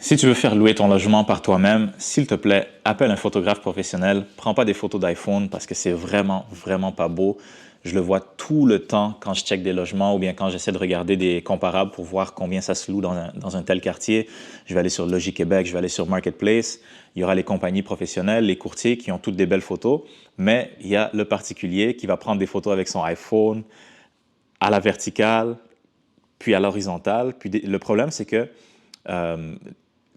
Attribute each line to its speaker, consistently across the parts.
Speaker 1: Si tu veux faire louer ton logement par toi-même, s'il te plaît, appelle un photographe professionnel. Prends pas des photos d'iPhone parce que c'est vraiment, vraiment pas beau. Je le vois tout le temps quand je check des logements ou bien quand j'essaie de regarder des comparables pour voir combien ça se loue dans un tel quartier. Je vais aller sur Logis Québec, je vais aller sur Marketplace. Il y aura les compagnies professionnelles, les courtiers qui ont toutes des belles photos, mais il y a le particulier qui va prendre des photos avec son iPhone à la verticale, puis à l'horizontale. Puis le problème, c'est que euh,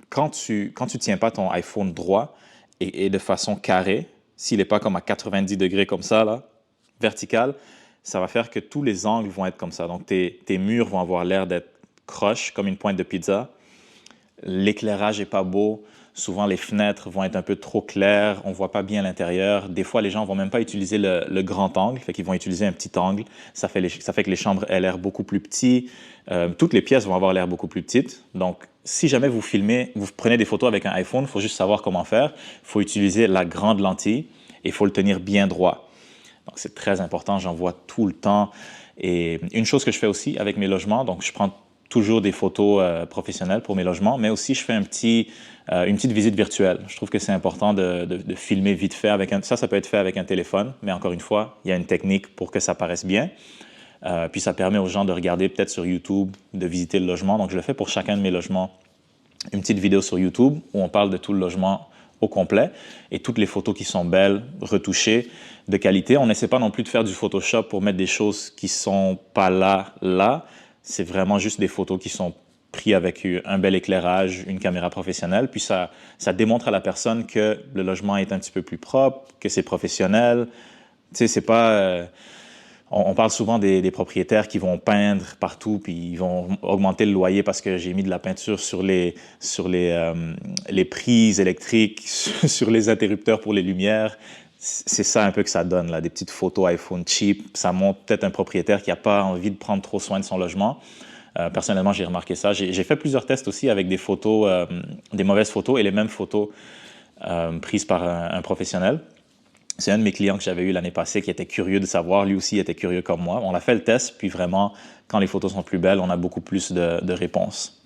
Speaker 1: quand tu tiens pas ton iPhone droit et de façon carrée, s'il n'est pas comme à 90 degrés comme ça, là, vertical, ça va faire que tous les angles vont être comme ça. Donc, tes murs vont avoir l'air d'être croches, comme une pointe de pizza. L'éclairage n'est pas beau. Souvent, les fenêtres vont être un peu trop claires. On ne voit pas bien l'intérieur. Des fois, les gens ne vont même pas utiliser le grand angle. Fait qu'ils vont utiliser un petit angle. Ça fait que les chambres aient l'air beaucoup plus petites. Toutes les pièces vont avoir l'air beaucoup plus petites. Donc, si jamais vous filmez, vous prenez des photos avec un iPhone, il faut juste savoir comment faire. Il faut utiliser la grande lentille et il faut le tenir bien droit. Donc, c'est très important. J'en vois tout le temps. Et une chose que je fais aussi avec mes logements, donc je prends toujours des photos professionnelles pour mes logements, mais aussi je fais une petite visite virtuelle. Je trouve que c'est important de filmer vite fait avec ça peut être fait avec un téléphone, mais encore une fois, il y a une technique pour que ça paraisse bien. Puis ça permet aux gens de regarder peut-être sur YouTube, de visiter le logement. Donc je le fais pour chacun de mes logements, une petite vidéo sur YouTube où on parle de tout le logement au complet et toutes les photos qui sont belles, retouchées, de qualité. On n'essaie pas non plus de faire du Photoshop pour mettre des choses qui sont pas là. C'est vraiment juste des photos qui sont prises avec un bel éclairage, une caméra professionnelle. Puis ça démontre à la personne que le logement est un petit peu plus propre, que c'est professionnel. Tu sais, c'est pas... on parle souvent des propriétaires qui vont peindre partout, puis ils vont augmenter le loyer parce que j'ai mis de la peinture sur les prises électriques, sur les interrupteurs pour les lumières. C'est ça un peu que ça donne, là, des petites photos iPhone cheap. Ça montre peut-être un propriétaire qui n'a pas envie de prendre trop soin de son logement. Personnellement, j'ai remarqué ça. J'ai fait plusieurs tests aussi avec des photos, des mauvaises photos et les mêmes photos prises par un professionnel. C'est un de mes clients que j'avais eu l'année passée qui était curieux de savoir. Lui aussi était curieux comme moi. On a fait le test, puis vraiment, quand les photos sont plus belles, on a beaucoup plus de réponses.